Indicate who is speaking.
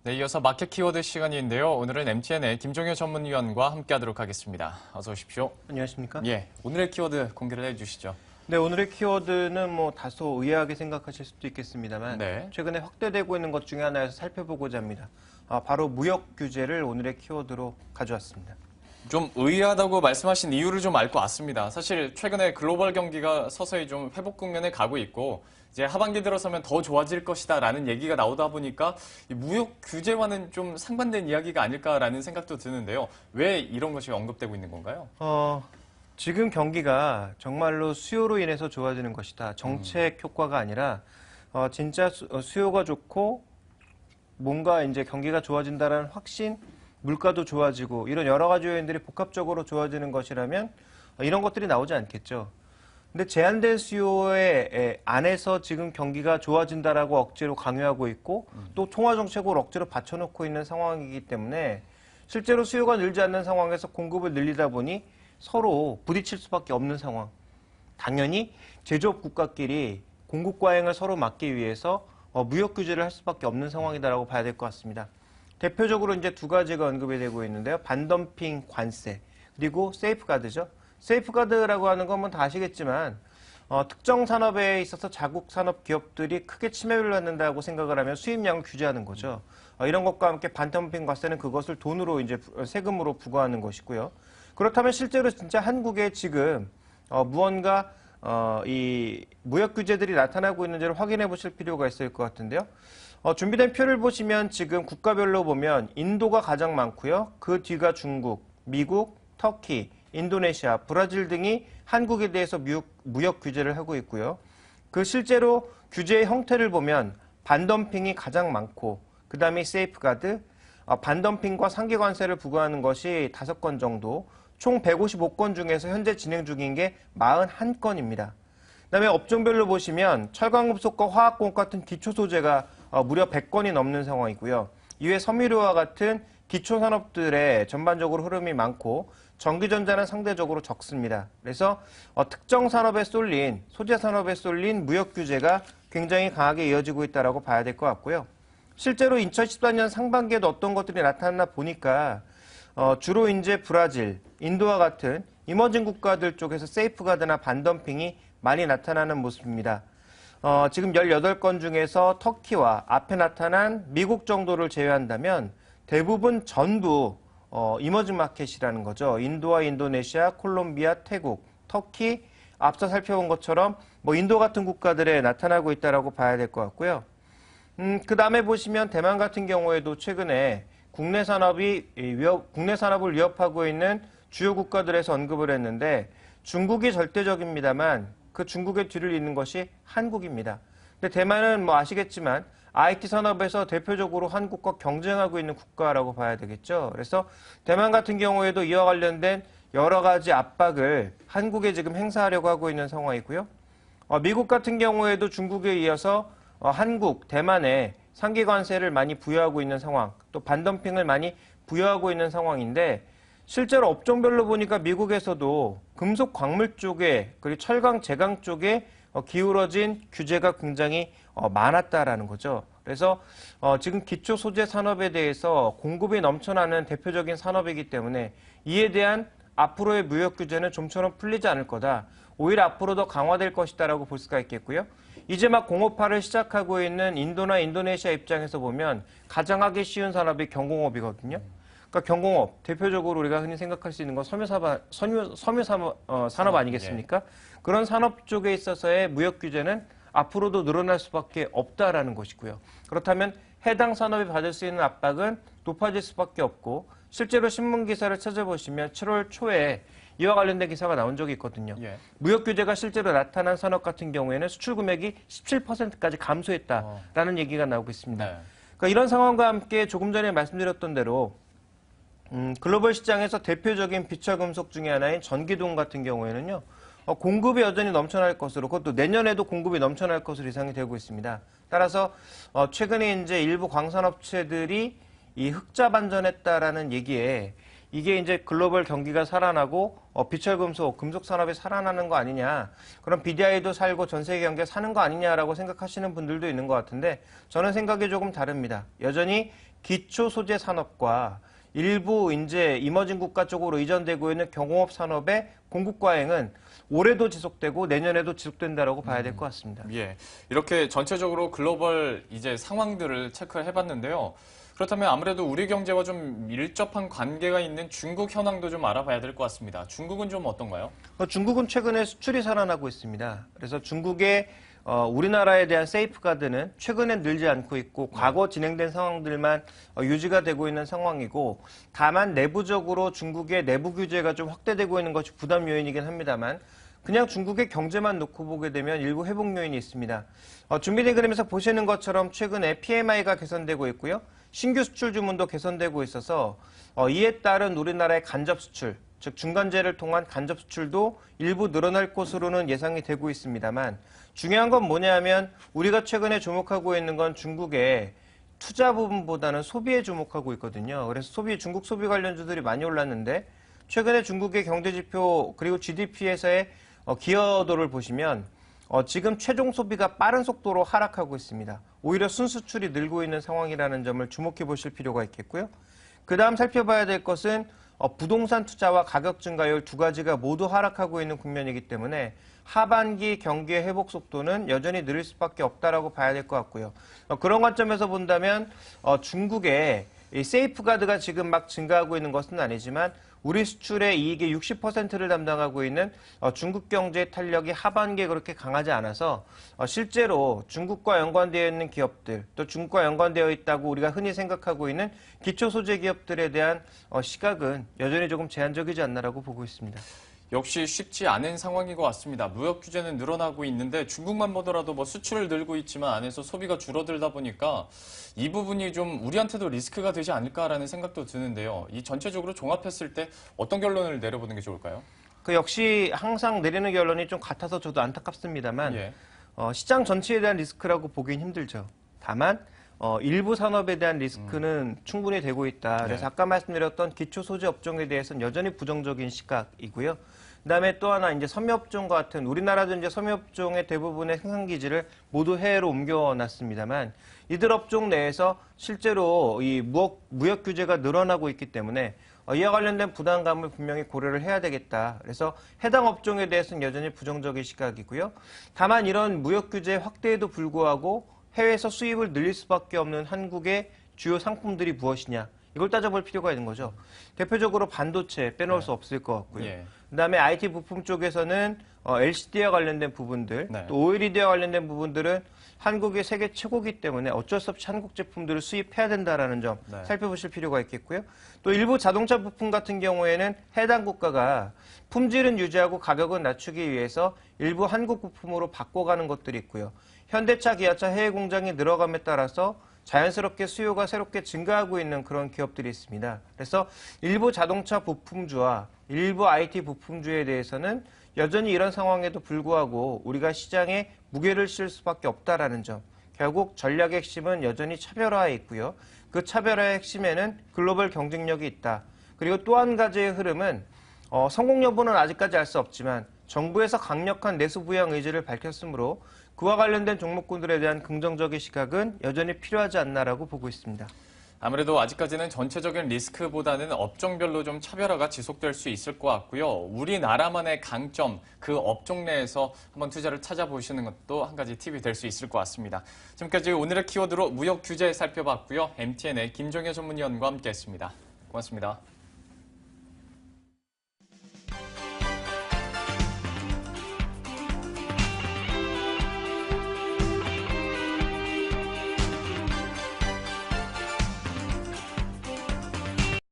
Speaker 1: 네, 이어서 마켓 키워드 시간인데요. 오늘은 MTN의 김종효 전문위원과 함께하도록 하겠습니다. 어서 오십시오.
Speaker 2: 안녕하십니까?
Speaker 1: 예, 오늘의 키워드 공개를 해주시죠.
Speaker 2: 네, 오늘의 키워드는 다소 의아하게 생각하실 수도 있겠습니다만
Speaker 1: 네.
Speaker 2: 최근에 확대되고 있는 것 중에 하나에서 살펴보고자 합니다. 바로 무역 규제를 오늘의 키워드로 가져왔습니다.
Speaker 1: 좀 의아하다고 말씀하신 이유를 좀 알 것 같습니다. 사실 최근에 글로벌 경기가 서서히 좀 회복 국면에 가고 있고 이제 하반기 들어서면 더 좋아질 것이다라는 얘기가 나오다 보니까 이 무역 규제와는 좀 상반된 이야기가 아닐까라는 생각도 드는데요. 왜 이런 것이 언급되고 있는 건가요?
Speaker 2: 지금 경기가 정말로 수요로 인해서 좋아지는 것이다. 정책 효과가 아니라 진짜 수요가 좋고 뭔가 이제 경기가 좋아진다는 확신, 물가도 좋아지고 이런 여러 가지 요인들이 복합적으로 좋아지는 것이라면 이런 것들이 나오지 않겠죠. 근데 제한된 수요의 안에서 지금 경기가 좋아진다라고 억지로 강요하고 있고 또 통화정책으로 억지로 받쳐놓고 있는 상황이기 때문에 실제로 수요가 늘지 않는 상황에서 공급을 늘리다 보니 서로 부딪힐 수밖에 없는 상황. 당연히 제조업 국가끼리 공급 과잉을 서로 막기 위해서 무역 규제를 할 수밖에 없는 상황이다라고 봐야 될 것 같습니다. 대표적으로 이제 두 가지가 언급이 되고 있는데요. 반덤핑 관세 그리고 세이프가드죠. 세이프가드라고 하는 건 다 아시겠지만 특정 산업에 있어서 자국 산업 기업들이 크게 침해를 받는다고 생각을 하면 수입량을 규제하는 거죠. 이런 것과 함께 반덤핑 관세는 그것을 돈으로 이제 세금으로 부과하는 것이고요. 그렇다면 실제로 진짜 한국에 지금 무언가 이 무역 규제들이 나타나고 있는지를 확인해 보실 필요가 있을 것 같은데요. 준비된 표를 보시면 지금 국가별로 보면 인도가 가장 많고요. 그 뒤가 중국, 미국, 터키, 인도네시아, 브라질 등이 한국에 대해서 무역 규제를 하고 있고요. 그 실제로 규제의 형태를 보면 반덤핑이 가장 많고 그 다음에 세이프가드, 반덤핑과 상계관세를 부과하는 것이 5건 정도, 총 155건 중에서 현재 진행 중인 게 41건입니다. 그 다음에 업종별로 보시면 철강금속과 화학공업 같은 기초소재가 무려 100건이 넘는 상황이고요. 이외 섬유류와 같은 기초산업들의 전반적으로 흐름이 많고 전기전자는 상대적으로 적습니다. 그래서 특정 산업에 쏠린, 소재 산업에 쏠린 무역 규제가 굉장히 강하게 이어지고 있다고 봐야 될 것 같고요. 실제로 2014년 상반기에도 어떤 것들이 나타났나 보니까 주로 이제 브라질, 인도와 같은 이머징 국가들 쪽에서 세이프가드나 반덤핑이 많이 나타나는 모습입니다. 지금 18건 중에서 터키와 앞에 나타난 미국 정도를 제외한다면 대부분 전부 이머징 마켓이라는 거죠. 인도와 인도네시아, 콜롬비아, 태국, 터키, 앞서 살펴본 것처럼 인도 같은 국가들에 나타나고 있다고 봐야 될 것 같고요. 그 다음에 보시면 대만 같은 경우에도 최근에 국내 산업을 위협하고 있는 주요 국가들에서 언급을 했는데 중국이 절대적입니다만 그 중국의 뒤를 잇는 것이 한국입니다. 근데 대만은 아시겠지만 IT 산업에서 대표적으로 한국과 경쟁하고 있는 국가라고 봐야 되겠죠. 그래서 대만 같은 경우에도 이와 관련된 여러 가지 압박을 한국에 지금 행사하려고 하고 있는 상황이고요. 미국 같은 경우에도 중국에 이어서 한국, 대만에 상계관세를 많이 부여하고 있는 상황, 또 반덤핑을 많이 부여하고 있는 상황인데 실제로 업종별로 보니까 미국에서도 금속 광물 쪽에 그리고 철강, 제강 쪽에 기울어진 규제가 굉장히 많았다라는 거죠. 그래서 지금 기초 소재 산업에 대해서 공급이 넘쳐나는 대표적인 산업이기 때문에 이에 대한 앞으로의 무역 규제는 좀처럼 풀리지 않을 거다. 오히려 앞으로 더 강화될 것이다라고 볼 수가 있겠고요. 이제 막 공업화를 시작하고 있는 인도나 인도네시아 입장에서 보면 가장 하기 쉬운 산업이 경공업이거든요. 그러니까 경공업, 대표적으로 우리가 흔히 생각할 수 있는 건 산업 아니겠습니까? 그런 산업 쪽에 있어서의 무역 규제는 앞으로도 늘어날 수밖에 없다라는 것이고요. 그렇다면 해당 산업이 받을 수 있는 압박은 높아질 수밖에 없고 실제로 신문 기사를 찾아보시면 7월 초에 이와 관련된 기사가 나온 적이 있거든요. 무역 규제가 실제로 나타난 산업 같은 경우에는 수출 금액이 17%까지 감소했다라는 얘기가 나오고 있습니다. 그러니까 이런 상황과 함께 조금 전에 말씀드렸던 대로 글로벌 시장에서 대표적인 비철금속 중에 하나인 전기동 같은 경우에는요. 공급이 여전히 넘쳐날 것으로 그것도 내년에도 공급이 넘쳐날 것으로 예상이 되고 있습니다. 따라서 최근에 이제 일부 광산업체들이 이 흑자 반전했다라는 얘기에 이게 이제 글로벌 경기가 살아나고 비철금속, 금속 산업이 살아나는 거 아니냐. 그럼 BDI도 살고 전 세계 경기가 사는 거 아니냐라고 생각하시는 분들도 있는 것 같은데 저는 생각이 조금 다릅니다. 여전히 기초 소재 산업과 일부 이제 이머징 국가 쪽으로 이전되고 있는 경공업 산업의 공급 과잉은 올해도 지속되고 내년에도 지속된다라고 봐야 될 것 같습니다.
Speaker 1: 예, 이렇게 전체적으로 글로벌 이제 상황들을 체크해 봤는데요. 그렇다면 아무래도 우리 경제와 좀 밀접한 관계가 있는 중국 현황도 좀 알아봐야 될 것 같습니다. 중국은 좀 어떤가요?
Speaker 2: 중국은 최근에 수출이 살아나고 있습니다. 그래서 중국의 우리나라에 대한 세이프가드는 최근엔 늘지 않고 있고 과거 진행된 상황들만 유지가 되고 있는 상황이고 다만 내부적으로 중국의 내부 규제가 좀 확대되고 있는 것이 부담 요인이긴 합니다만 그냥 중국의 경제만 놓고 보게 되면 일부 회복 요인이 있습니다. 준비된 그림에서 보시는 것처럼 최근에 PMI가 개선되고 있고요. 신규 수출 주문도 개선되고 있어서 이에 따른 우리나라의 간접 수출, 즉 중간재를 통한 간접 수출도 일부 늘어날 것으로는 예상이 되고 있습니다만 중요한 건 뭐냐면 우리가 최근에 주목하고 있는 건 중국의 투자 부분보다는 소비에 주목하고 있거든요. 그래서 중국 소비 관련주들이 많이 올랐는데 최근에 중국의 경제지표 그리고 GDP에서의 기여도를 보시면 지금 최종 소비가 빠른 속도로 하락하고 있습니다. 오히려 순수출이 늘고 있는 상황이라는 점을 주목해 보실 필요가 있겠고요. 그 다음 살펴봐야 될 것은 부동산 투자와 가격 증가율 두 가지가 모두 하락하고 있는 국면이기 때문에 하반기 경기의 회복 속도는 여전히 느릴 수밖에 없다라고 봐야 될 것 같고요. 그런 관점에서 본다면 중국의 이 세이프가드가 지금 막 증가하고 있는 것은 아니지만 우리 수출의 이익의 60%를 담당하고 있는 중국 경제의 탄력이 하반기에 그렇게 강하지 않아서 실제로 중국과 연관되어 있는 기업들 또 중국과 연관되어 있다고 우리가 흔히 생각하고 있는 기초 소재 기업들에 대한 시각은 여전히 조금 제한적이지 않나라고 보고 있습니다.
Speaker 1: 역시 쉽지 않은 상황인 것 같습니다. 무역 규제는 늘어나고 있는데 중국만 보더라도 뭐 수출을 늘고 있지만 안에서 소비가 줄어들다 보니까 이 부분이 좀 우리한테도 리스크가 되지 않을까라는 생각도 드는데요. 이 전체적으로 종합했을 때 어떤 결론을 내려보는 게 좋을까요?
Speaker 2: 그 역시 항상 내리는 결론이 좀 같아서 저도 안타깝습니다만
Speaker 1: 예.
Speaker 2: 시장 전체에 대한 리스크라고 보기는 힘들죠. 다만 일부 산업에 대한 리스크는 충분히 되고 있다. 그래서
Speaker 1: 네.
Speaker 2: 아까 말씀드렸던 기초 소재 업종에 대해서는 여전히 부정적인 시각이고요. 그다음에 또 하나 이제 섬유업종 같은 우리나라도 이제 섬유업종의 대부분의 생산 기지를 모두 해외로 옮겨놨습니다만 이들 업종 내에서 실제로 이 무역 규제가 늘어나고 있기 때문에 이와 관련된 부담감을 분명히 고려를 해야 되겠다. 그래서 해당 업종에 대해서는 여전히 부정적인 시각이고요. 다만 이런 무역 규제 확대에도 불구하고 해외에서 수입을 늘릴 수밖에 없는 한국의 주요 상품들이 무엇이냐. 이걸 따져볼 필요가 있는 거죠. 대표적으로 반도체 빼놓을 수 없을 것 같고요.
Speaker 1: 예.
Speaker 2: 그다음에 IT 부품 쪽에서는 LCD와 관련된 부분들,
Speaker 1: 네.
Speaker 2: 또 OLED와 관련된 부분들은 한국이 세계 최고기 때문에 어쩔 수 없이 한국 제품들을 수입해야 된다라는 점
Speaker 1: 네.
Speaker 2: 살펴보실 필요가 있겠고요. 또 일부 자동차 부품 같은 경우에는 해당 국가가 품질은 유지하고 가격은 낮추기 위해서 일부 한국 부품으로 바꿔가는 것들이 있고요. 현대차, 기아차 해외 공장이 늘어감에 따라서 자연스럽게 수요가 새롭게 증가하고 있는 그런 기업들이 있습니다. 그래서 일부 자동차 부품주와 일부 IT 부품주에 대해서는 여전히 이런 상황에도 불구하고 우리가 시장에 무게를 실 수밖에 없다라는 점. 결국 전략의 핵심은 여전히 차별화에 있고요. 그 차별화의 핵심에는 글로벌 경쟁력이 있다. 그리고 또 한 가지의 흐름은 성공 여부는 아직까지 알 수 없지만 정부에서 강력한 내수 부양 의지를 밝혔으므로 그와 관련된 종목군들에 대한 긍정적인 시각은 여전히 필요하지 않나라고 보고 있습니다.
Speaker 1: 아무래도 아직까지는 전체적인 리스크보다는 업종별로 좀 차별화가 지속될 수 있을 것 같고요. 우리나라만의 강점, 그 업종 내에서 한번 투자를 찾아보시는 것도 한 가지 팁이 될 수 있을 것 같습니다. 지금까지 오늘의 키워드로 무역 규제 살펴봤고요. MTN의 김종현 전문위원과 함께했습니다. 고맙습니다.